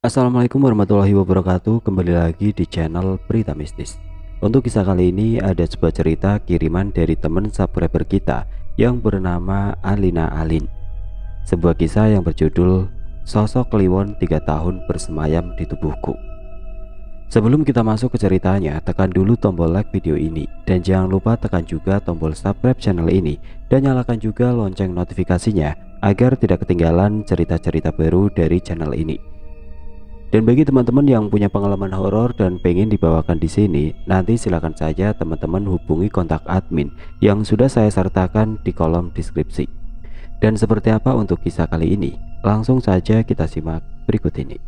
Assalamualaikum warahmatullahi wabarakatuh. Kembali lagi di channel Berita Mistis. Untuk kisah kali ini ada sebuah cerita kiriman dari teman subscriber kita yang bernama Alina Alin. Sebuah kisah yang berjudul Sosok Kliwon 3 tahun bersemayam di tubuhku. Sebelum kita masuk ke ceritanya, tekan dulu tombol like video ini dan jangan lupa tekan juga tombol subscribe channel ini dan nyalakan juga lonceng notifikasinya agar tidak ketinggalan cerita-cerita baru dari channel ini. Dan bagi teman-teman yang punya pengalaman horor dan pengen dibawakan di sini, nanti silakan saja teman-teman hubungi kontak admin yang sudah saya sertakan di kolom deskripsi. Dan seperti apa untuk kisah kali ini? Langsung saja kita simak berikut ini.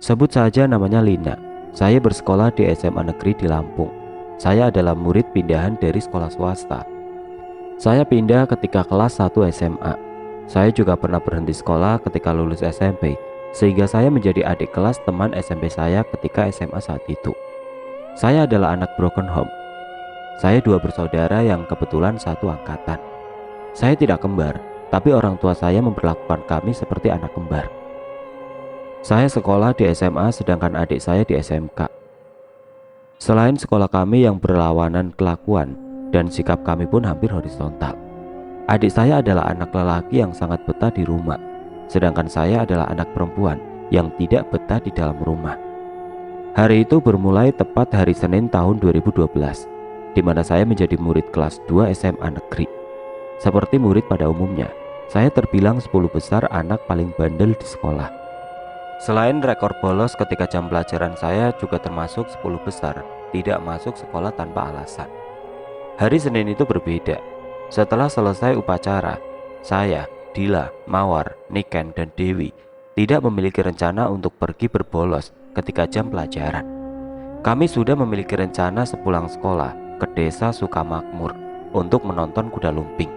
Sebut saja namanya Lina. Saya bersekolah di SMA negeri di Lampung. Saya adalah murid pindahan dari sekolah swasta. Saya pindah ketika kelas 1 SMA. Saya juga pernah berhenti sekolah ketika lulus SMP, sehingga saya menjadi adik kelas teman SMP saya ketika SMA saat itu. Saya adalah anak broken home. Saya dua bersaudara yang kebetulan satu angkatan. Saya tidak kembar, tapi orang tua saya memperlakukan kami seperti anak kembar. Saya sekolah di SMA sedangkan adik saya di SMK. Selain sekolah kami yang berlawanan kelakuan dan sikap kami pun hampir horizontal. Adik saya adalah anak lelaki yang sangat betah di rumah, sedangkan saya adalah anak perempuan yang tidak betah di dalam rumah. Hari itu bermulai tepat hari Senin tahun 2012, di mana saya menjadi murid kelas 2 SMA negeri. Seperti murid pada umumnya, saya terbilang 10 besar anak paling bandel di sekolah. Selain rekor bolos ketika jam pelajaran, saya juga termasuk 10 besar tidak masuk sekolah tanpa alasan. Hari Senin itu berbeda. Setelah selesai upacara, saya, Dila, Mawar, Niken, dan Dewi tidak memiliki rencana untuk pergi berbolos ketika jam pelajaran. Kami sudah memiliki rencana sepulang sekolah ke desa Sukamakmur untuk menonton kuda lumping.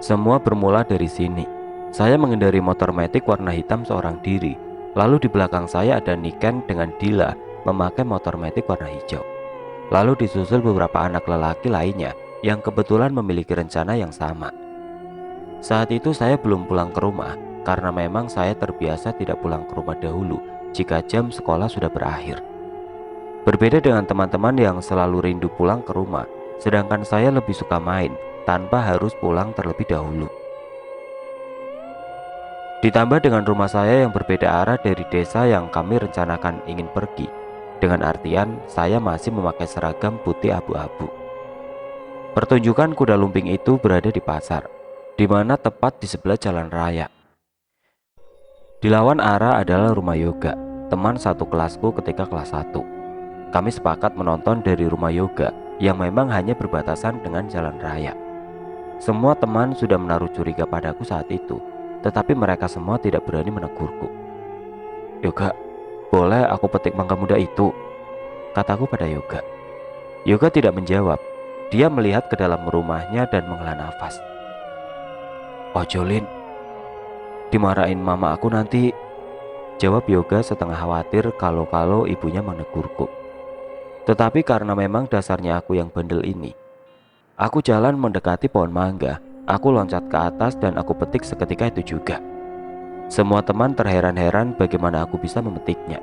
Semua bermula dari sini. Saya mengendari motor matic warna hitam seorang diri. Lalu di belakang saya ada Niken dengan Dila memakai motor matic warna hijau. Lalu disusul beberapa anak lelaki lainnya yang kebetulan memiliki rencana yang sama. Saat itu saya belum pulang ke rumah karena memang saya terbiasa tidak pulang ke rumah dahulu jika jam sekolah sudah berakhir. Berbeda dengan teman-teman yang selalu rindu pulang ke rumah, sedangkan saya lebih suka main tanpa harus pulang terlebih dahulu. Ditambah dengan rumah saya yang berbeda arah dari desa yang kami rencanakan ingin pergi. Dengan artian saya masih memakai seragam putih abu-abu. Pertunjukan kuda lumping itu berada di pasar, di mana tepat di sebelah jalan raya. Di lawan arah adalah rumah yoga, teman satu kelasku ketika kelas 1. Kami sepakat menonton dari rumah yoga yang memang hanya berbatasan dengan jalan raya. Semua teman sudah menaruh curiga padaku saat itu, tetapi mereka semua tidak berani menegurku. "Yoga, boleh aku petik mangga muda itu?" kataku pada Yoga. Yoga tidak menjawab. Dia melihat ke dalam rumahnya dan menghela nafas. "Ojo Lin, dimarahin mama aku nanti," jawab Yoga setengah khawatir kalau ibunya menegurku. Tetapi karena memang dasarnya aku yang bandel ini, aku jalan mendekati pohon mangga. Aku loncat ke atas dan aku petik seketika itu juga. Semua teman terheran-heran bagaimana aku bisa memetiknya.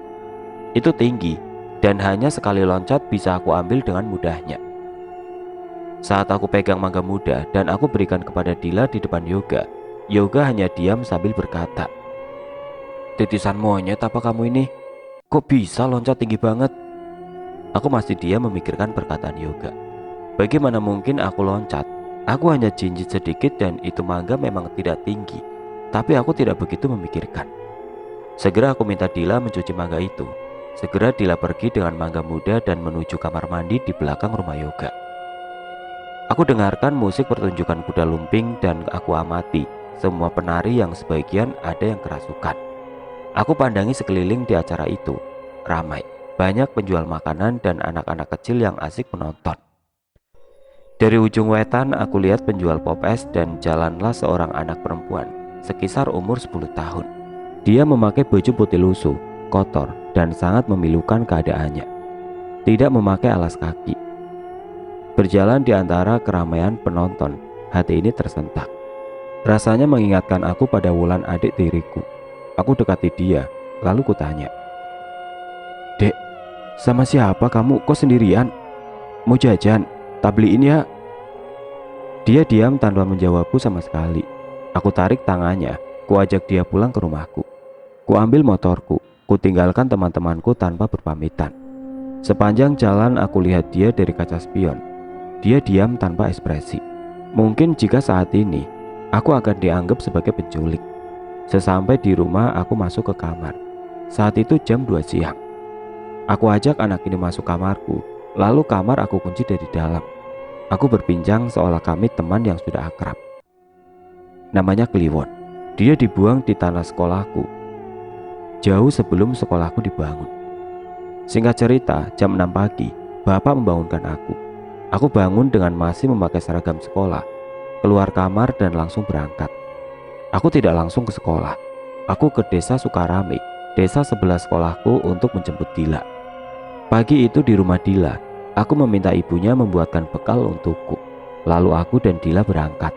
Itu tinggi dan hanya sekali loncat bisa aku ambil dengan mudahnya. Saat aku pegang mangga muda dan aku berikan kepada Dila di depan Yoga, Yoga hanya diam sambil berkata, "Titisan monyet apa kamu ini? Kok bisa loncat tinggi banget?" Aku masih diam memikirkan perkataan Yoga. Bagaimana mungkin aku loncat? Aku hanya jinjit sedikit dan itu mangga memang tidak tinggi, tapi aku tidak begitu memikirkan. Segera aku minta Dila mencuci mangga itu. Segera Dila pergi dengan mangga muda dan menuju kamar mandi di belakang rumah Yoga. Aku dengarkan musik pertunjukan kuda lumping dan aku amati semua penari yang sebagian ada yang kerasukan. Aku pandangi sekeliling di acara itu. Ramai, banyak penjual makanan dan anak-anak kecil yang asik menonton. Dari ujung wetan aku lihat penjual pop es dan jalanlah seorang anak perempuan sekisar umur 10 tahun. Dia memakai baju putih lusuh, kotor, dan sangat memilukan keadaannya. Tidak memakai alas kaki. Berjalan di antara keramaian penonton, hati ini tersentak. Rasanya mengingatkan aku pada Wulan, adik tiriku. Aku dekati dia, lalu kutanya, "Dek, sama siapa kamu? Kok sendirian? Mau jajan? Tak beliin ya?" Dia diam tanpa menjawabku sama sekali. Aku tarik tangannya, kuajak dia pulang ke rumahku. Kuambil motorku, kutinggalkan teman-temanku tanpa berpamitan. Sepanjang jalan aku lihat dia dari kaca spion. Dia diam tanpa ekspresi. Mungkin jika saat ini aku akan dianggap sebagai penculik. Sesampai di rumah aku masuk ke kamar. Saat itu jam 2 siang. Aku ajak anak ini masuk kamarku, lalu kamar aku kunci dari dalam. Aku berbincang seolah kami teman yang sudah akrab. Namanya Kliwon. Dia dibuang di tanah sekolahku, jauh sebelum sekolahku dibangun. Singkat cerita, jam 6 pagi, bapak membangunkan aku. Aku bangun dengan masih memakai seragam sekolah, keluar kamar dan langsung berangkat. Aku tidak langsung ke sekolah. Aku ke desa Sukarame, desa sebelah sekolahku, untuk menjemput Dila. Pagi itu di rumah Dila, aku meminta ibunya membuatkan bekal untukku. Lalu aku dan Dila berangkat.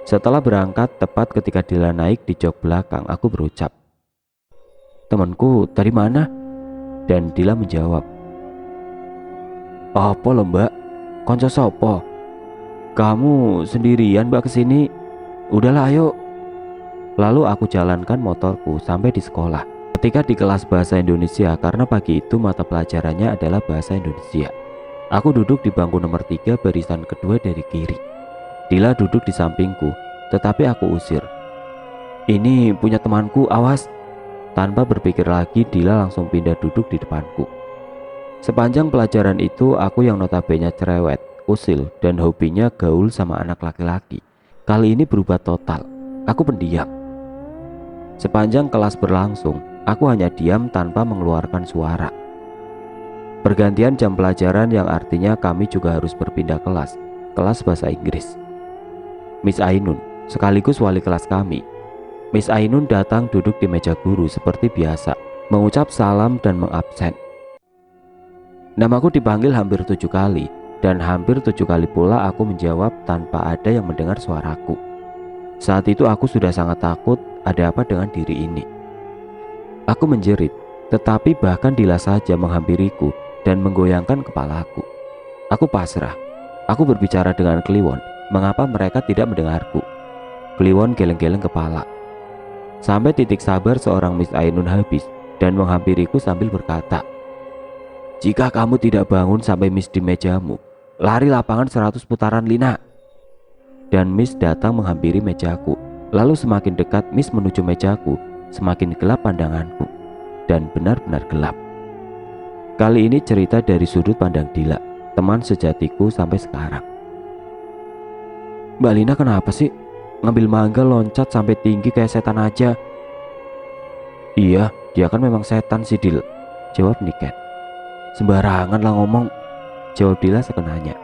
Setelah berangkat, tepat ketika Dila naik di jok belakang, aku berucap, "Temanku dari mana?" Dan Dila menjawab, "Apa lo mbak? Konco sopo? Kamu sendirian mbak kesini? Udahlah ayo." Lalu aku jalankan motorku sampai di sekolah. Ketika di kelas bahasa Indonesia, karena pagi itu mata pelajarannya adalah bahasa Indonesia, aku duduk di bangku nomor 3 barisan kedua dari kiri. Dila duduk di sampingku, tetapi aku usir. "Ini punya temanku, awas." Tanpa berpikir lagi, Dila langsung pindah duduk di depanku. Sepanjang pelajaran itu, aku yang notabene cerewet, usil, dan hobinya gaul sama anak laki-laki, kali ini berubah total. Aku pendiam. Sepanjang kelas berlangsung, aku hanya diam tanpa mengeluarkan suara. Pergantian jam pelajaran yang artinya kami juga harus berpindah kelas, kelas bahasa Inggris. Miss Ainun, sekaligus wali kelas kami. Miss Ainun datang duduk di meja guru seperti biasa, mengucap salam dan mengabsen. Namaku dipanggil hampir 7 kali, dan hampir 7 kali pula aku menjawab tanpa ada yang mendengar suaraku. Saat itu aku sudah sangat takut, ada apa dengan diri ini. Aku menjerit, tetapi bahkan Dila saja menghampiriku dan menggoyangkan kepalaku. Aku pasrah. Aku berbicara dengan Kliwon, mengapa mereka tidak mendengarku. Kliwon geleng-geleng kepala. Sampai titik sabar seorang Miss Ainun habis dan menghampiriku sambil berkata, "Jika kamu tidak bangun sampai Miss di mejamu, lari lapangan 100 putaran, Lina." Dan Miss datang menghampiri mejaku. Lalu semakin dekat Miss menuju mejaku, semakin gelap pandanganku, dan benar-benar gelap. Kali ini cerita dari sudut pandang Dila, teman sejatiku sampai sekarang. "Mbak Lina kenapa sih? Ngambil mangga loncat sampai tinggi kayak setan aja." "Iya, dia kan memang setan sih, Dil," jawab Niken. "Sembarangan lah ngomong," jawab Dila sekenanya.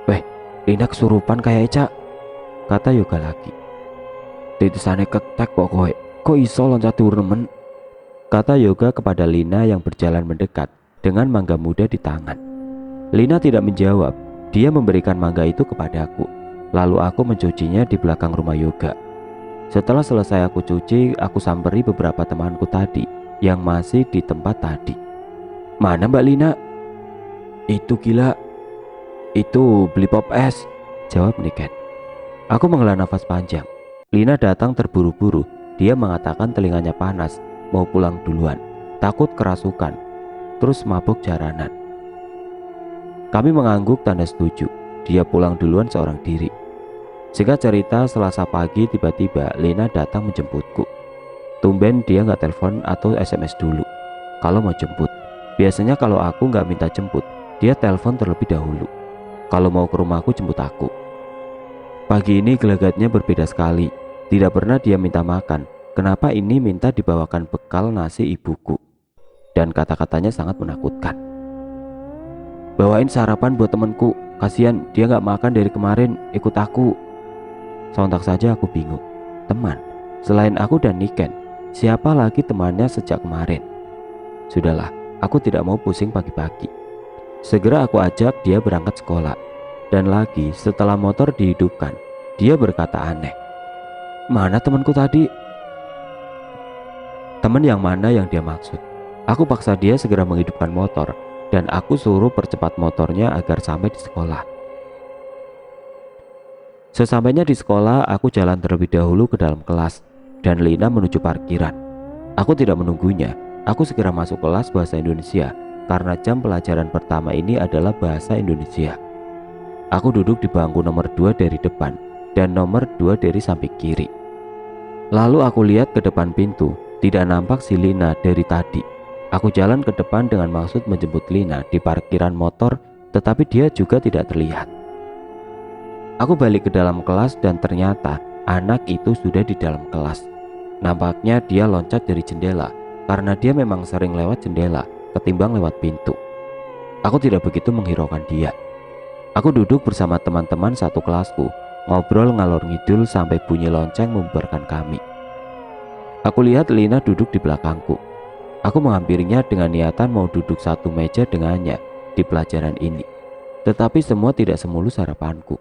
"Weh, Lina kesurupan kayak Eca," kata Yoga lagi. "Titisane ketek pokoknya, kok iso loncat turun?" kata Yoga kepada Lina yang berjalan mendekat dengan mangga muda di tangan. Lina tidak menjawab. Dia memberikan mangga itu kepadaku. Lalu aku mencucinya di belakang rumah Yoga. Setelah selesai aku cuci, aku samperi beberapa temanku tadi yang masih di tempat tadi. "Mana Mbak Lina?" "Itu gila. Itu beli pop es," jawab Niken. Aku menghela nafas panjang. Lina datang terburu-buru. Dia mengatakan telinganya panas, mau pulang duluan, takut kerasukan, terus mabuk jaranan. Kami mengangguk tanda setuju. Dia pulang duluan seorang diri. Singkat cerita, Selasa pagi tiba-tiba Lina datang menjemputku. Tumben dia nggak telepon atau SMS dulu kalau mau jemput. Biasanya kalau aku nggak minta jemput, dia telepon terlebih dahulu. Kalau mau ke rumahku jemput aku. Pagi ini gelagatnya berbeda sekali. Tidak pernah dia minta makan. Kenapa ini minta dibawakan bekal nasi ibuku? Dan kata-katanya sangat menakutkan. Bawain sarapan buat temanku, kasihan dia gak makan dari kemarin, ikut aku. Sontak saja aku bingung. Teman? Selain aku dan Niken, siapa lagi temannya sejak kemarin? Sudahlah, aku tidak mau pusing pagi-pagi. Segera aku ajak dia berangkat sekolah. Dan lagi setelah motor dihidupkan, dia berkata aneh. Mana temanku tadi? Teman yang mana yang dia maksud? Aku paksa dia segera menghidupkan motor dan aku suruh percepat motornya agar sampai di sekolah. Sesampainya di sekolah, aku jalan terlebih dahulu ke dalam kelas dan Lina menuju parkiran. Aku tidak menunggunya, aku segera masuk kelas bahasa Indonesia karena jam pelajaran pertama ini adalah bahasa Indonesia. Aku duduk di bangku nomor 2 dari depan dan nomor 2 dari samping kiri. Lalu aku lihat ke depan pintu, tidak nampak si Lina dari tadi. Aku jalan ke depan dengan maksud menjemput Lina di parkiran motor, tetapi dia juga tidak terlihat. Aku balik ke dalam kelas dan ternyata anak itu sudah di dalam kelas. Nampaknya dia loncat dari jendela karena dia memang sering lewat jendela ketimbang lewat pintu. Aku tidak begitu menghiraukan dia. Aku duduk bersama teman-teman satu kelasku, ngobrol ngalor ngidul sampai bunyi lonceng membubarkan kami. Aku lihat Lina duduk di belakangku. Aku menghampirinya dengan niatan mau duduk satu meja dengannya di pelajaran ini. Tetapi semua tidak semulus harapanku.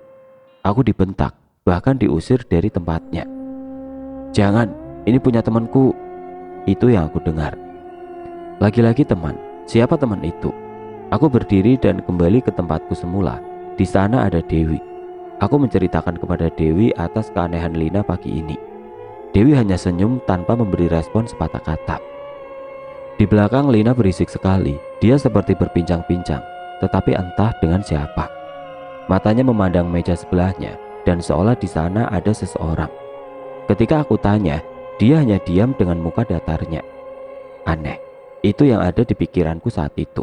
Aku dibentak, bahkan diusir dari tempatnya. Jangan, ini punya temanku. Itu yang aku dengar. Lagi-lagi teman, siapa teman itu? Aku berdiri dan kembali ke tempatku semula. Di sana ada Dewi. Aku menceritakan kepada Dewi atas keanehan Lina pagi ini. Dewi hanya senyum tanpa memberi respon sepatah kata. Di belakang Lina berisik sekali. Dia seperti berbincang-bincang, tetapi entah dengan siapa. Matanya memandang meja sebelahnya dan seolah di sana ada seseorang. Ketika aku tanya, dia hanya diam dengan muka datarnya. Aneh, itu yang ada di pikiranku saat itu.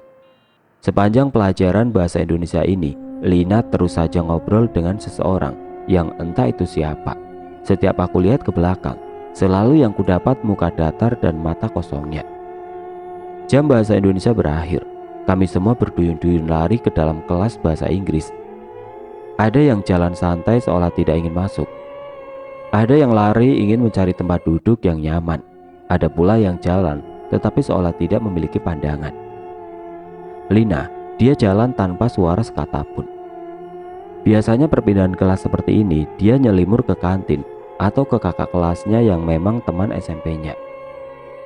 Sepanjang pelajaran bahasa Indonesia ini, Lina terus saja ngobrol dengan seseorang yang entah itu siapa. Setiap aku lihat ke belakang, selalu yang kudapat muka datar dan mata kosongnya. Jam bahasa Indonesia berakhir. Kami semua berduyun-duyun lari ke dalam kelas bahasa Inggris. Ada yang jalan santai seolah tidak ingin masuk. Ada yang lari ingin mencari tempat duduk yang nyaman. Ada pula yang jalan tetapi seolah tidak memiliki pandangan. Lina, dia jalan tanpa suara sekata pun. Biasanya perpindahan kelas seperti ini, dia nyelimur ke kantin atau ke kakak kelasnya yang memang teman SMP-nya.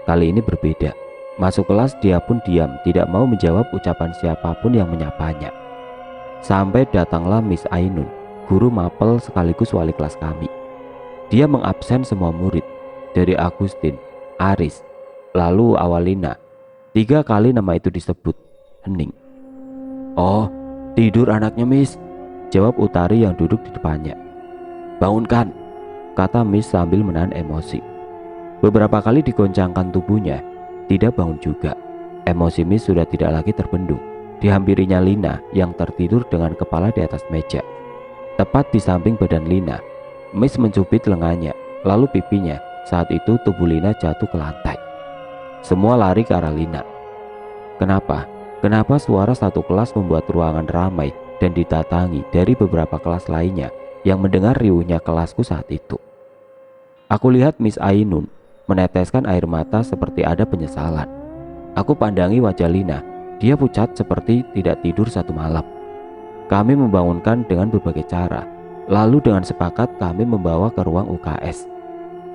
Kali ini berbeda. Masuk kelas dia pun diam, tidak mau menjawab ucapan siapapun yang menyapanya. Sampai datanglah Miss Ainun, guru mapel sekaligus wali kelas kami. Dia mengabsen semua murid, dari Agustin, Aris, lalu Awalina. 3 kali nama itu disebut. Hening. Oh, tidur anaknya Miss, jawab Utari yang duduk di depannya. Bangunkan, kata Miss sambil menahan emosi. Beberapa kali digoncangkan tubuhnya, tidak bangun juga. Emosi Miss sudah tidak lagi terbendung. Dihampirinya Lina yang tertidur dengan kepala di atas meja. Tepat di samping badan Lina, Miss mencubit lengannya, lalu pipinya. Saat itu tubuh Lina jatuh ke lantai. Semua lari ke arah Lina. Kenapa? Kenapa suara satu kelas membuat ruangan ramai dan didatangi dari beberapa kelas lainnya yang mendengar riuhnya kelasku saat itu? Aku lihat Miss Ainun meneteskan air mata seperti ada penyesalan. Aku pandangi wajah Lina, dia pucat seperti tidak tidur satu malam. Kami membangunkan dengan berbagai cara, lalu dengan sepakat kami membawa ke ruang UKS.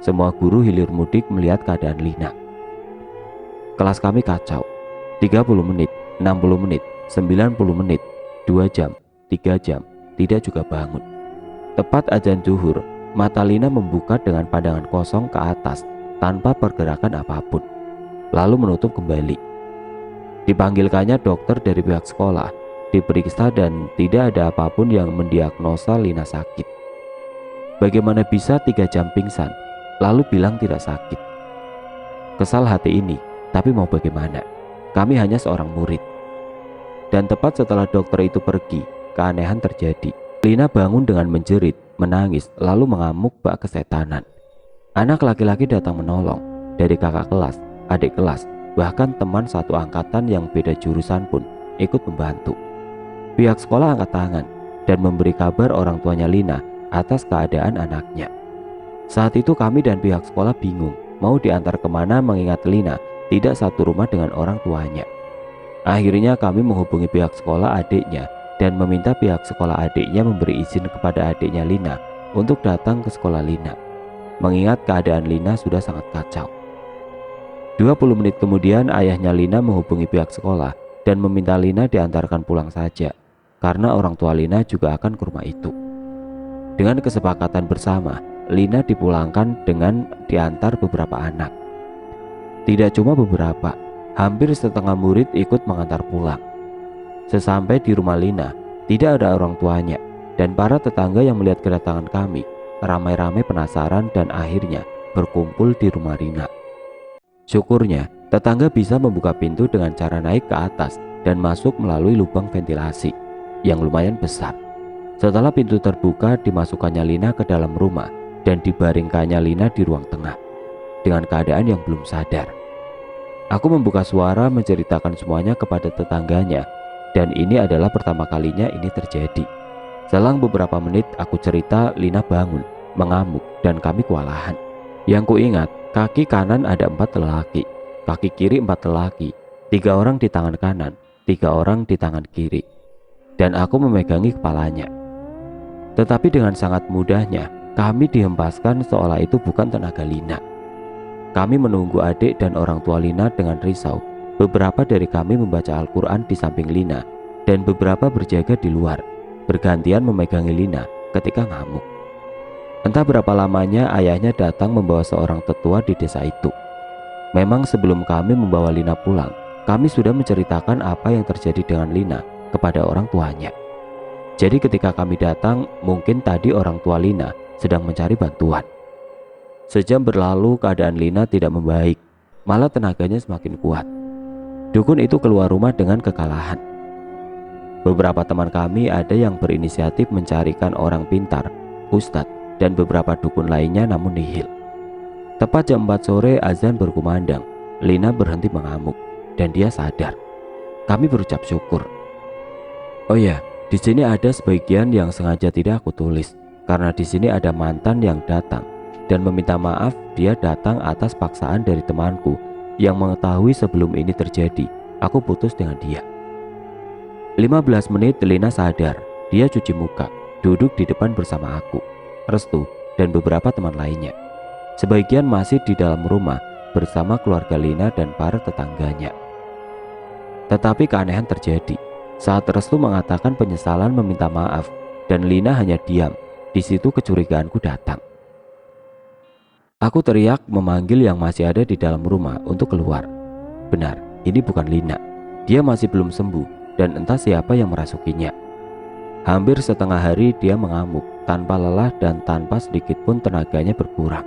Semua guru hilir mudik melihat keadaan Lina. Kelas kami kacau, 30 menit, 60 menit, 90 menit, 2 jam, 3 jam, tidak juga bangun. Tepat azan zuhur, mata Lina membuka dengan pandangan kosong ke atas tanpa pergerakan apapun, lalu menutup kembali. Dipanggilkannya dokter dari pihak sekolah, diperiksa dan tidak ada apapun yang mendiagnosa Lina sakit. Bagaimana bisa 3 jam pingsan, lalu bilang tidak sakit? Kesal hati ini, tapi mau bagaimana? Kami hanya seorang murid. Dan tepat setelah dokter itu pergi, keanehan terjadi. Lina bangun dengan menjerit, menangis, lalu mengamuk bak kesetanan. Anak laki-laki datang menolong, dari kakak kelas, adik kelas, bahkan teman satu angkatan yang beda jurusan pun ikut membantu. Pihak sekolah angkat tangan dan memberi kabar orang tuanya Lina atas keadaan anaknya. Saat itu kami dan pihak sekolah bingung mau diantar kemana mengingat Lina tidak satu rumah dengan orang tuanya. Akhirnya kami menghubungi pihak sekolah adiknya dan meminta pihak sekolah adiknya memberi izin kepada adiknya Lina untuk datang ke sekolah Lina, mengingat keadaan Lina sudah sangat kacau. 20 menit kemudian ayahnya Lina menghubungi pihak sekolah dan meminta Lina diantarkan pulang saja, karena orang tua Lina juga akan ke rumah itu. Dengan kesepakatan bersama, Lina dipulangkan dengan diantar beberapa anak. Tidak cuma beberapa, hampir setengah murid ikut mengantar pulang. Sesampai di rumah Lina, tidak ada orang tuanya, dan para tetangga yang melihat kedatangan kami ramai-ramai penasaran dan akhirnya berkumpul di rumah Lina. Syukurnya, tetangga bisa membuka pintu dengan cara naik ke atas dan masuk melalui lubang ventilasi yang lumayan besar. Setelah pintu terbuka, dimasukkannya Lina ke dalam rumah dan dibaringkannya Lina di ruang tengah dengan keadaan yang belum sadar. Aku membuka suara menceritakan semuanya kepada tetangganya, dan ini adalah pertama kalinya ini terjadi. Selang beberapa menit aku cerita, Lina bangun, mengamuk, dan kami kewalahan. Yang kuingat, kaki kanan ada 4 lelaki, kaki kiri 4 lelaki, 3 orang di tangan kanan, 3 orang di tangan kiri, dan aku memegangi kepalanya. Tetapi dengan sangat mudahnya, kami dihempaskan seolah itu bukan tenaga Lina. Kami menunggu adik dan orang tua Lina dengan risau. Beberapa dari kami membaca Al-Quran di samping Lina, dan beberapa berjaga di luar, bergantian memegangi Lina ketika ngamuk. Entah berapa lamanya ayahnya datang membawa seorang tetua di desa itu. Memang sebelum kami membawa Lina pulang, kami sudah menceritakan apa yang terjadi dengan Lina kepada orang tuanya. Jadi ketika kami datang, mungkin tadi orang tua Lina sedang mencari bantuan. Sejam berlalu, keadaan Lina tidak membaik, malah tenaganya semakin kuat. Dukun itu keluar rumah dengan kekalahan. Beberapa teman kami ada yang berinisiatif mencarikan orang pintar, ustadz, dan beberapa dukun lainnya namun nihil. Tepat jam 4 sore azan berkumandang, Lina berhenti mengamuk dan dia sadar. Kami berucap syukur. Oh ya, di sini ada sebagian yang sengaja tidak aku tulis, karena di sini ada mantan yang datang dan meminta maaf. Dia datang atas paksaan dari temanku yang mengetahui sebelum ini terjadi aku putus dengan dia. 15 menit Lina sadar. Dia cuci muka, duduk di depan bersama aku, Restu, dan beberapa teman lainnya. Sebagian masih di dalam rumah bersama keluarga Lina dan para tetangganya. Tetapi keanehan terjadi saat Restu mengatakan penyesalan meminta maaf dan Lina hanya diam. Di situ kecurigaanku datang. Aku teriak memanggil yang masih ada di dalam rumah untuk keluar. Benar, ini bukan Lina. Dia masih belum sembuh dan entah siapa yang merasukinya. Hampir setengah hari dia mengamuk tanpa lelah dan tanpa sedikit pun tenaganya berkurang.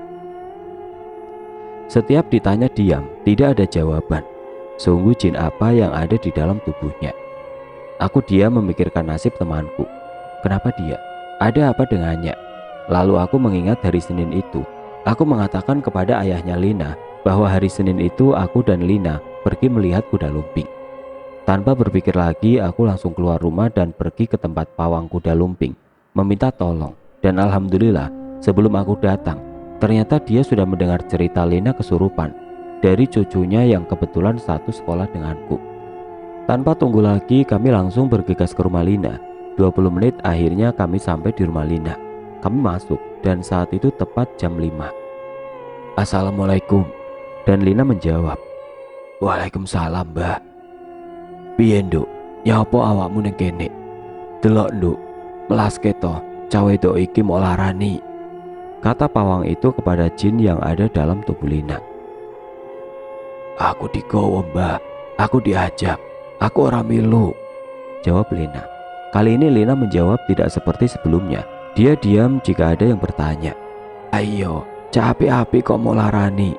Setiap ditanya diam, tidak ada jawaban. Sungguh jin apa yang ada di dalam tubuhnya. Aku diam memikirkan nasib temanku. Kenapa dia? Ada apa dengannya? Lalu aku mengingat hari Senin itu. Aku mengatakan kepada ayahnya Lina bahwa hari Senin itu aku dan Lina pergi melihat kuda lumping. Tanpa berpikir lagi, aku langsung keluar rumah dan pergi ke tempat pawang kuda lumping, meminta tolong. Dan alhamdulillah, sebelum aku datang, ternyata dia sudah mendengar cerita Lina kesurupan dari cucunya yang kebetulan satu sekolah denganku. Tanpa tunggu lagi, kami langsung bergegas ke rumah Lina. 20 menit akhirnya kami sampai di rumah Lina. Kami masuk dan saat itu tepat jam 5. Assalamualaikum. Dan Lina menjawab, Waalaikumsalam, Mbah. Piye nduk, nyapa awakmu ning kene? Delok nduk, melaske to, cawe wedok iki mau larani, kata pawang itu kepada jin yang ada dalam tubuh Lina. Aku digowo, Mbah, aku diajak, aku ora milu, jawab Lina. Kali ini Lina menjawab tidak seperti sebelumnya. Dia diam jika ada yang bertanya. Ayo, cak api-api kok mau larani,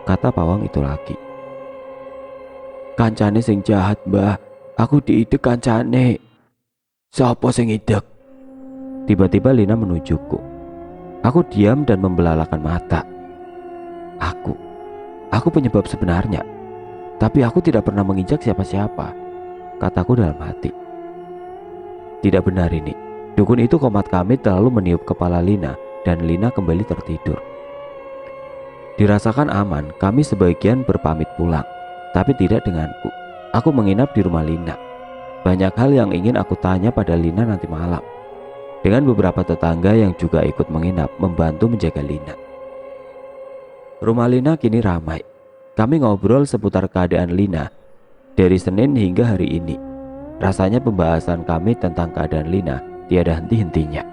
kata pawang itu lagi. Kancane sing jahat, Mbah. Aku diidek kancane. Sopo sing idek? Tiba-tiba Lina menunjukku. Aku diam dan membelalakan mata. Aku penyebab sebenarnya. Tapi aku tidak pernah menginjak siapa-siapa, kataku dalam hati. Tidak benar ini. Dukun itu komat kami lalu meniup kepala Lina dan Lina kembali tertidur. Dirasakan aman, kami sebagian berpamit pulang, tapi tidak denganku. Aku menginap di rumah Lina. Banyak hal yang ingin aku tanya pada Lina nanti malam. Dengan beberapa tetangga yang juga ikut menginap membantu menjaga Lina. Rumah Lina kini ramai. Kami ngobrol seputar keadaan Lina dari Senin hingga hari ini. Rasanya pembahasan kami tentang keadaan Lina tiada henti-hentinya.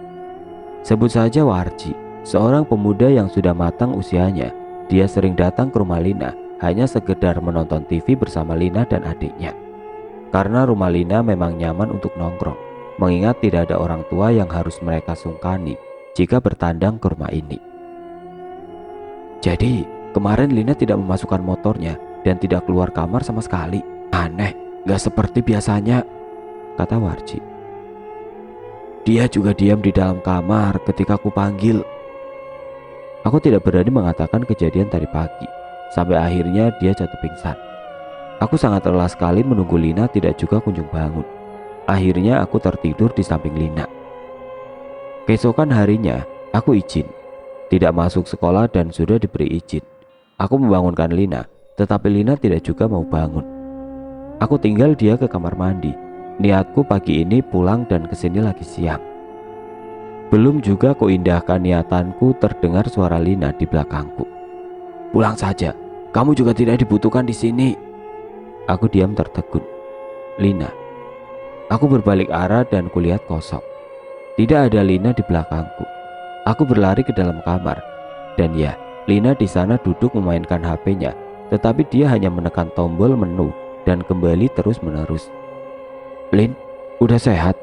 Sebut saja Warji, seorang pemuda yang sudah matang usianya. Dia sering datang ke rumah Lina hanya sekedar menonton TV bersama Lina dan adiknya. Karena rumah Lina memang nyaman untuk nongkrong, mengingat tidak ada orang tua yang harus mereka sungkani jika bertandang ke rumah ini. Jadi, kemarin Lina tidak memasukkan motornya dan tidak keluar kamar sama sekali. Aneh, gak seperti biasanya, kata Warji. Dia juga diam di dalam kamar ketika aku panggil. Aku tidak berani mengatakan kejadian tadi pagi, sampai akhirnya dia jatuh pingsan. Aku sangat lelah sekali menunggu Lina tidak juga kunjung bangun. Akhirnya aku tertidur di samping Lina. Keesokan harinya, aku izin. Tidak masuk sekolah dan sudah diberi izin. Aku membangunkan Lina, tetapi Lina tidak juga mau bangun. Aku tinggal dia ke kamar mandi. Niatku pagi ini pulang dan kesini lagi siang. Belum juga kuindahkan niatanku terdengar suara Lina di belakangku. Pulang saja, kamu juga tidak dibutuhkan di sini. Aku diam tertegun. Lina. Aku berbalik arah dan kulihat kosong. Tidak ada Lina di belakangku. Aku berlari ke dalam kamar. Dan ya, Lina di sana duduk memainkan HP-nya, tetapi dia hanya menekan tombol menu dan kembali terus-menerus. Lin, udah sehat?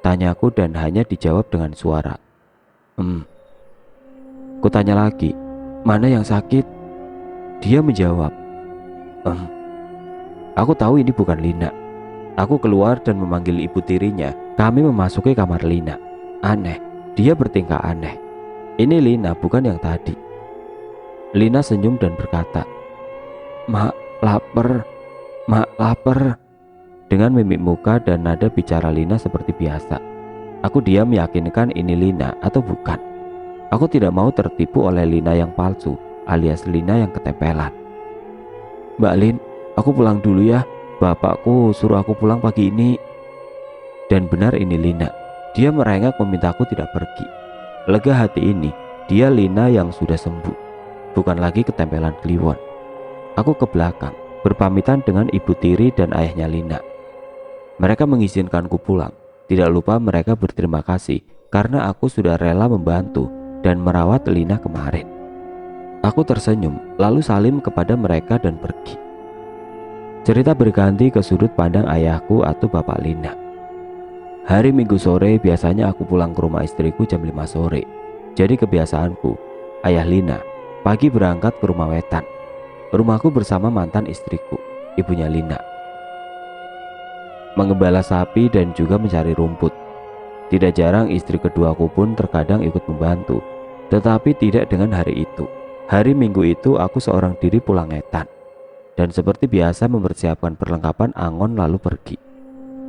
Tanyaku dan hanya dijawab dengan suara. Kutanya lagi, mana yang sakit? Dia menjawab, Aku tahu ini bukan Lina. Aku keluar dan memanggil ibu tirinya. Kami memasuki kamar Lina. Aneh, dia bertingkah aneh. Ini Lina bukan yang tadi. Lina senyum dan berkata, Mak, lapar. Mak, lapar. Dengan mimik muka dan nada bicara Lina seperti biasa. Aku diam meyakinkan ini Lina atau bukan. Aku tidak mau tertipu oleh Lina yang palsu, alias Lina yang ketempelan. Mbak Lin, aku pulang dulu ya. Bapakku suruh aku pulang pagi ini. Dan benar ini Lina. Dia merengek memintaku tidak pergi. Lega hati ini, dia Lina yang sudah sembuh, bukan lagi ketempelan kliwon. Aku ke belakang, berpamitan dengan ibu tiri dan ayahnya Lina. Mereka mengizinkanku pulang. Tidak lupa mereka berterima kasih karena aku sudah rela membantu dan merawat Lina kemarin. Aku tersenyum, lalu salim kepada mereka dan pergi. Cerita berganti ke sudut pandang ayahku atau bapak Lina. Hari Minggu sore biasanya aku pulang ke rumah istriku jam 5 sore. Jadi kebiasaanku, ayah Lina pagi berangkat ke rumah Wetan, rumahku bersama mantan istriku, ibunya Lina, mengembala sapi dan juga mencari rumput. Tidak jarang istri keduaku pun terkadang ikut membantu, tetapi tidak dengan hari itu. Hari Minggu itu aku seorang diri pulang Wetan, dan seperti biasa mempersiapkan perlengkapan angon lalu pergi.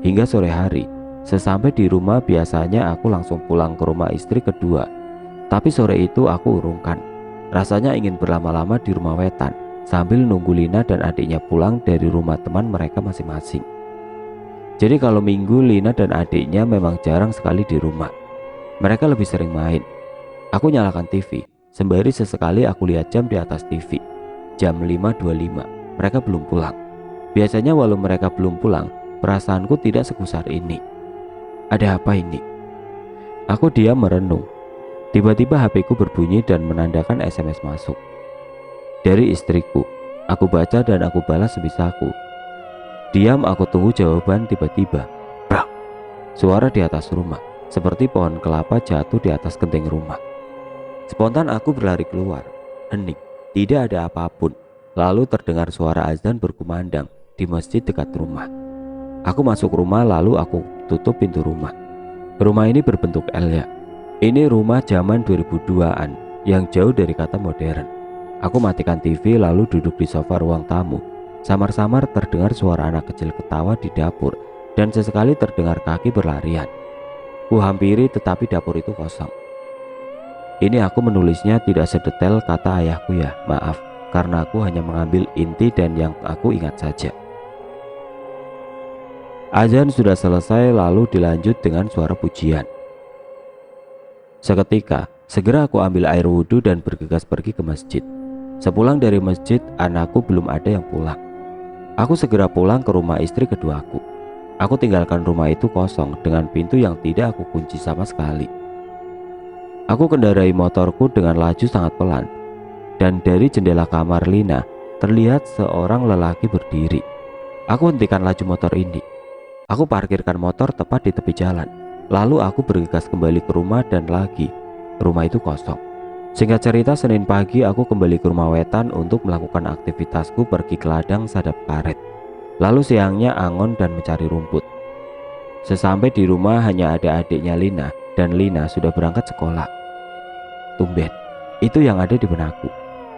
Hingga sore hari, sesampai di rumah biasanya aku langsung pulang ke rumah istri kedua. Tapi sore itu aku urungkan. Rasanya ingin berlama-lama di rumah Wetan sambil nunggu Lina dan adiknya pulang dari rumah teman mereka masing-masing. Jadi kalau Minggu Lina dan adiknya memang jarang sekali di rumah. Mereka lebih sering main. Aku nyalakan TV, sembari sesekali aku lihat jam di atas TV. Jam 5.25, mereka belum pulang. Biasanya walau mereka belum pulang, perasaanku tidak segusar ini. Ada apa ini? Aku diam merenung. Tiba-tiba HP-ku berbunyi dan menandakan SMS masuk. Dari istriku. Aku baca dan aku balas sebisaku. Diam aku tunggu jawaban. Tiba-tiba brak, suara di atas rumah, seperti pohon kelapa jatuh di atas genteng rumah. Spontan aku berlari keluar. Hening, tidak ada apapun. Lalu terdengar suara azan berkumandang di masjid dekat rumah. Aku masuk rumah lalu aku tutup pintu rumah. Rumah ini berbentuk L ya. Ini rumah zaman 2002-an yang jauh dari kata modern. Aku matikan TV lalu duduk di sofa ruang tamu. Samar-samar terdengar suara anak kecil ketawa di dapur dan sesekali terdengar kaki berlarian. Ku hampiri tetapi dapur itu kosong. Ini aku menulisnya tidak sedetail kata ayahku ya, maaf, karena aku hanya mengambil inti dan yang aku ingat saja. Azan sudah selesai lalu dilanjut dengan suara pujian. Seketika, segera aku ambil air wudhu dan bergegas pergi ke masjid. Sepulang dari masjid, anakku belum ada yang pulang. Aku segera pulang ke rumah istri keduaku. Aku tinggalkan rumah itu kosong dengan pintu yang tidak aku kunci sama sekali. Aku kendarai motorku dengan laju sangat pelan, dan dari jendela kamar Lina terlihat seorang lelaki berdiri. Aku hentikan laju motor ini. Aku parkirkan motor tepat di tepi jalan. Lalu aku bergegas kembali ke rumah dan lagi rumah itu kosong. Singkat cerita, Senin pagi aku kembali ke rumah Wetan untuk melakukan aktivitasku pergi ke ladang sadap karet. Lalu siangnya angon dan mencari rumput. Sesampai di rumah hanya ada adiknya Lina dan Lina sudah berangkat sekolah. Tumben, itu yang ada di benakku.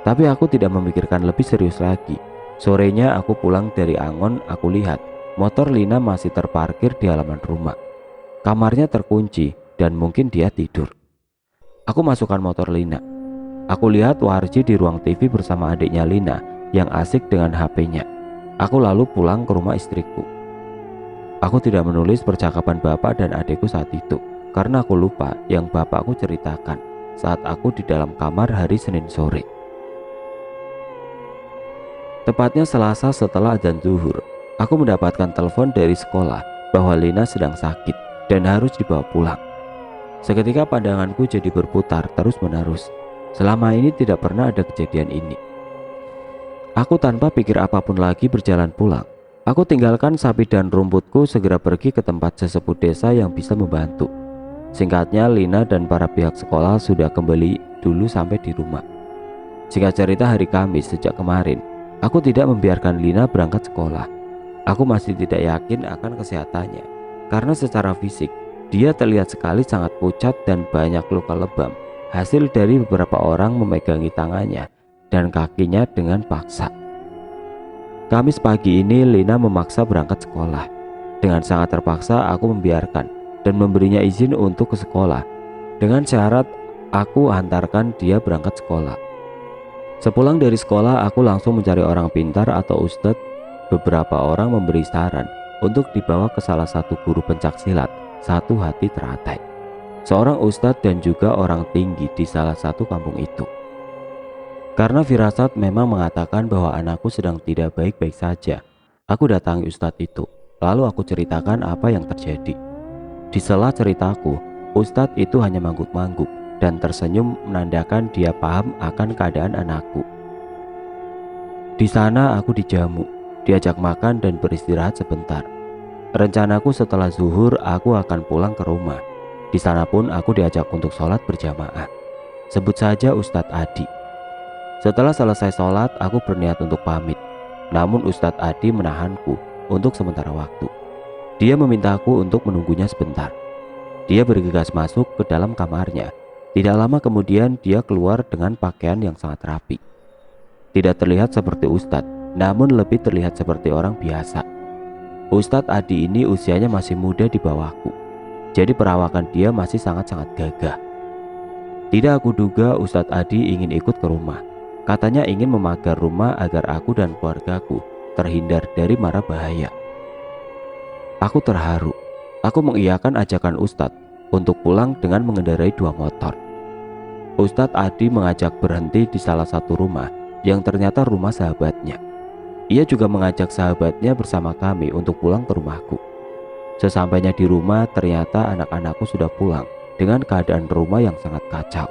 Tapi aku tidak memikirkan lebih serius lagi. Sorenya aku pulang dari angon, aku lihat motor Lina masih terparkir di halaman rumah. Kamarnya terkunci dan mungkin dia tidur. Aku masukkan motor Lina. Aku lihat Warji di ruang TV bersama adiknya Lina yang asik dengan HP-nya. Aku lalu pulang ke rumah istriku. Aku tidak menulis percakapan bapak dan adikku saat itu karena aku lupa yang bapakku ceritakan saat aku di dalam kamar hari Senin sore. Tepatnya Selasa setelah azan zuhur, aku mendapatkan telepon dari sekolah bahwa Lina sedang sakit dan harus dibawa pulang. Seketika pandanganku jadi berputar terus-menerus. Selama ini tidak pernah ada kejadian ini. Aku tanpa pikir apapun lagi berjalan pulang. Aku tinggalkan sapi dan rumputku, segera pergi ke tempat sesepuh desa yang bisa membantu. Singkatnya, Lina dan para pihak sekolah sudah kembali dulu sampai di rumah. Singkat cerita, hari Kamis sejak kemarin, aku tidak membiarkan Lina berangkat sekolah. Aku masih tidak yakin akan kesehatannya, karena secara fisik, dia terlihat sekali sangat pucat dan banyak luka lebam, hasil dari beberapa orang memegangi tangannya dan kakinya dengan paksa. Kamis pagi ini Lina memaksa berangkat sekolah. Dengan sangat terpaksa aku membiarkan dan memberinya izin untuk ke sekolah. Dengan syarat aku hantarkan dia berangkat sekolah. Sepulang dari sekolah aku langsung mencari orang pintar atau ustadz. Beberapa orang memberi saran untuk dibawa ke salah satu guru pencaksilat satu hati teratai, seorang ustadz dan juga orang tinggi di salah satu kampung itu. Karena firasat memang mengatakan bahwa anakku sedang tidak baik-baik saja, aku datangi ustadz itu. Lalu aku ceritakan apa yang terjadi. Di sela ceritaku, ustadz itu hanya mangguk-mangguk dan tersenyum menandakan dia paham akan keadaan anakku. Di sana aku dijamu, diajak makan dan beristirahat sebentar. Rencanaku setelah zuhur aku akan pulang ke rumah. Di sana pun aku diajak untuk sholat berjamaah. Sebut saja Ustadz Adi. Setelah selesai sholat, aku berniat untuk pamit. Namun Ustadz Adi menahanku untuk sementara waktu. Dia memintaku untuk menunggunya sebentar. Dia bergegas masuk ke dalam kamarnya. Tidak lama kemudian dia keluar dengan pakaian yang sangat rapi. Tidak terlihat seperti Ustadz, namun lebih terlihat seperti orang biasa. Ustadz Adi ini usianya masih muda di bawahku. Jadi perawakan dia masih sangat-sangat gagah. Tidak aku duga Ustadz Adi ingin ikut ke rumah. Katanya ingin memagar rumah agar aku dan keluargaku terhindar dari mara bahaya. Aku terharu. Aku mengiyakan ajakan Ustadz untuk pulang dengan mengendarai 2 motor. Ustadz Adi mengajak berhenti di salah satu rumah yang ternyata rumah sahabatnya. Ia juga mengajak sahabatnya bersama kami untuk pulang ke rumahku. Sesampainya di rumah, ternyata anak-anakku sudah pulang dengan keadaan rumah yang sangat kacau.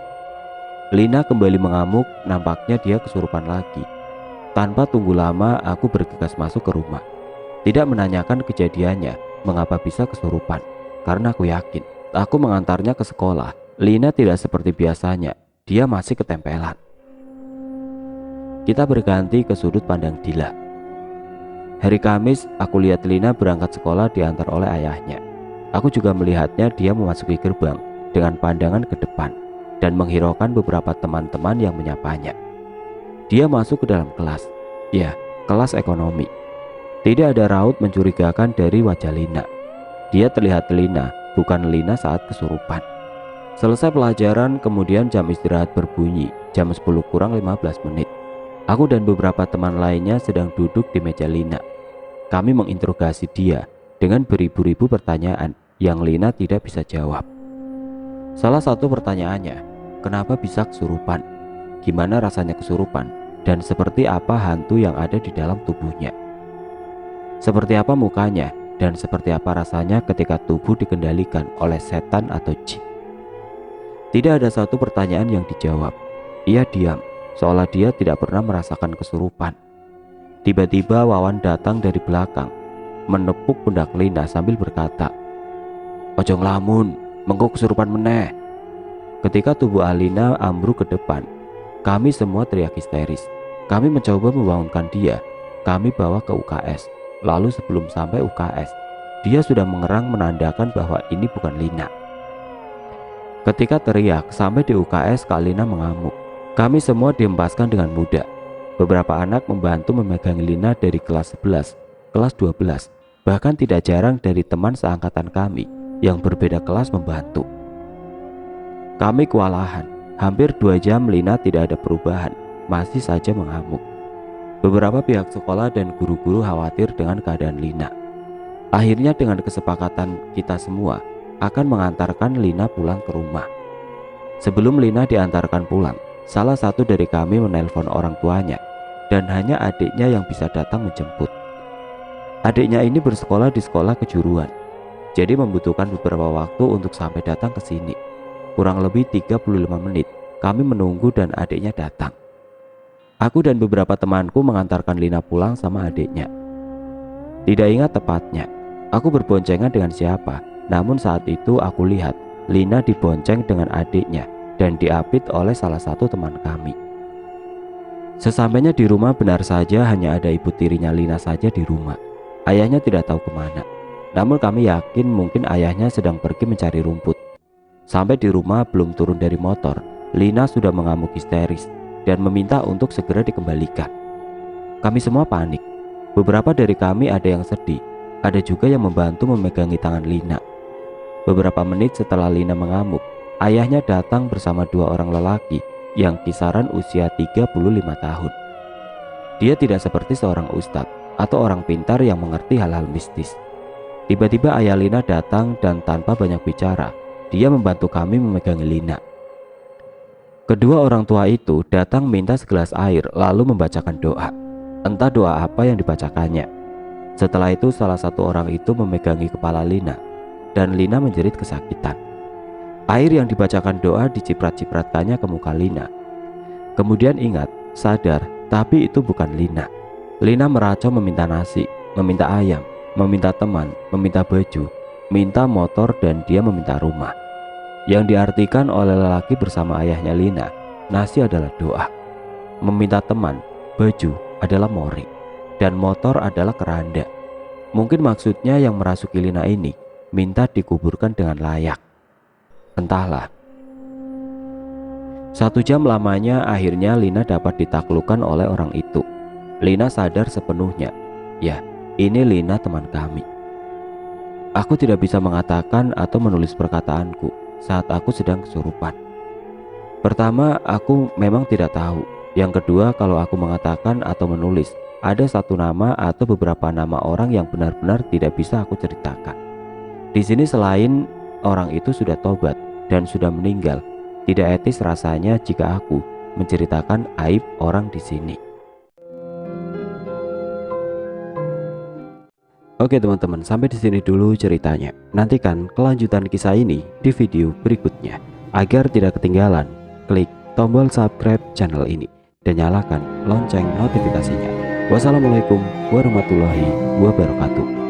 Lina kembali mengamuk, nampaknya dia kesurupan lagi. Tanpa tunggu lama, aku bergegas masuk ke rumah. Tidak menanyakan kejadiannya, mengapa bisa kesurupan, karena aku yakin aku mengantarnya ke sekolah. Lina tidak seperti biasanya, dia masih ketempelan. Kita berganti ke sudut pandang Dila. Hari Kamis, aku lihat Lina berangkat sekolah diantar oleh ayahnya. Aku juga melihatnya dia memasuki gerbang dengan pandangan ke depan dan menghiraukan beberapa teman-teman yang menyapanya. Dia masuk ke dalam kelas. Ya, kelas ekonomi. Tidak ada raut mencurigakan dari wajah Lina. Dia terlihat Lina, bukan Lina saat kesurupan. Selesai pelajaran, kemudian jam istirahat berbunyi, jam 10 kurang 15 menit. Aku dan beberapa teman lainnya sedang duduk di meja Lina. Kami menginterogasi dia dengan beribu-ribu pertanyaan yang Lina tidak bisa jawab. Salah satu pertanyaannya, kenapa bisa kesurupan? Gimana rasanya kesurupan? Dan seperti apa hantu yang ada di dalam tubuhnya? Seperti apa mukanya? Dan seperti apa rasanya ketika tubuh dikendalikan oleh setan atau jin? Tidak ada satu pertanyaan yang dijawab. Ia diam, seolah dia tidak pernah merasakan kesurupan. Tiba-tiba Wawan datang dari belakang, menepuk pundak Lina sambil berkata, "Ojo nglamun, mengko kesurupan meneh." Ketika tubuh Alina ambruk ke depan, kami semua teriak histeris. Kami mencoba membangunkan dia. Kami bawa ke UKS. Lalu sebelum sampai UKS, dia sudah mengerang menandakan bahwa ini bukan Lina. Ketika teriak sampai di UKS, Kak Lina mengamuk. Kami semua dihempaskan dengan mudah. Beberapa anak membantu memegang Lina dari kelas 11, kelas 12, bahkan tidak jarang dari teman seangkatan kami yang berbeda kelas membantu. Kami kewalahan. Hampir 2 jam Lina tidak ada perubahan, masih saja mengamuk. Beberapa pihak sekolah dan guru-guru khawatir dengan keadaan Lina. Akhirnya dengan kesepakatan kita semua akan mengantarkan Lina pulang ke rumah. Sebelum Lina diantarkan pulang, salah satu dari kami menelpon orang tuanya dan hanya adiknya yang bisa datang menjemput. Adiknya ini bersekolah di sekolah kejuruan, jadi membutuhkan beberapa waktu untuk sampai datang ke sini. Kurang lebih 35 menit kami menunggu dan adiknya datang. Aku dan beberapa temanku mengantarkan Lina pulang sama adiknya. Tidak ingat tepatnya aku berboncengan dengan siapa, namun saat itu aku lihat Lina dibonceng dengan adiknya dan diapit oleh salah satu teman kami. Sesampainya di rumah benar saja hanya ada ibu tirinya Lina saja di rumah. Ayahnya tidak tahu kemana. Namun kami yakin mungkin ayahnya sedang pergi mencari rumput. Sampai di rumah belum turun dari motor, Lina sudah mengamuk histeris dan meminta untuk segera dikembalikan. Kami semua panik. Beberapa dari kami ada yang sedih, ada juga yang membantu memegangi tangan Lina. Beberapa menit setelah Lina mengamuk, ayahnya datang bersama 2 orang lelaki yang kisaran usia 35 tahun. Dia tidak seperti seorang ustadz atau orang pintar yang mengerti hal-hal mistis. Tiba-tiba ayah Lina datang dan tanpa banyak bicara, dia membantu kami memegangi Lina. Kedua orang tua itu datang minta segelas air lalu membacakan doa. Entah doa apa yang dibacakannya. Setelah itu salah satu orang itu memegangi kepala Lina dan Lina menjerit kesakitan. Air yang dibacakan doa diciprat-cipratkannya ke muka Lina. Kemudian ingat, sadar, tapi itu bukan Lina. Lina meracau meminta nasi, meminta ayam, meminta teman, meminta baju, minta motor, dan dia meminta rumah. Yang diartikan oleh lelaki bersama ayahnya Lina, nasi adalah doa, meminta teman, baju adalah mori, dan motor adalah keranda. Mungkin maksudnya yang merasuki Lina ini minta dikuburkan dengan layak. Entahlah. 1 jam lamanya akhirnya Lina dapat ditaklukkan oleh orang itu. Lina sadar sepenuhnya. Ya, ini Lina teman kami. Aku tidak bisa mengatakan atau menulis perkataanku saat aku sedang kesurupan. Pertama, aku memang tidak tahu. Yang kedua, kalau aku mengatakan atau menulis, ada satu nama atau beberapa nama orang yang benar-benar tidak bisa aku ceritakan. Di sini selain orang itu sudah tobat dan sudah meninggal, tidak etis rasanya jika aku menceritakan aib orang di sini. Oke teman-teman, sampai di sini dulu ceritanya. Nantikan kelanjutan kisah ini di video berikutnya. Agar tidak ketinggalan, klik tombol subscribe channel ini dan nyalakan lonceng notifikasinya. Wassalamualaikum warahmatullahi wabarakatuh.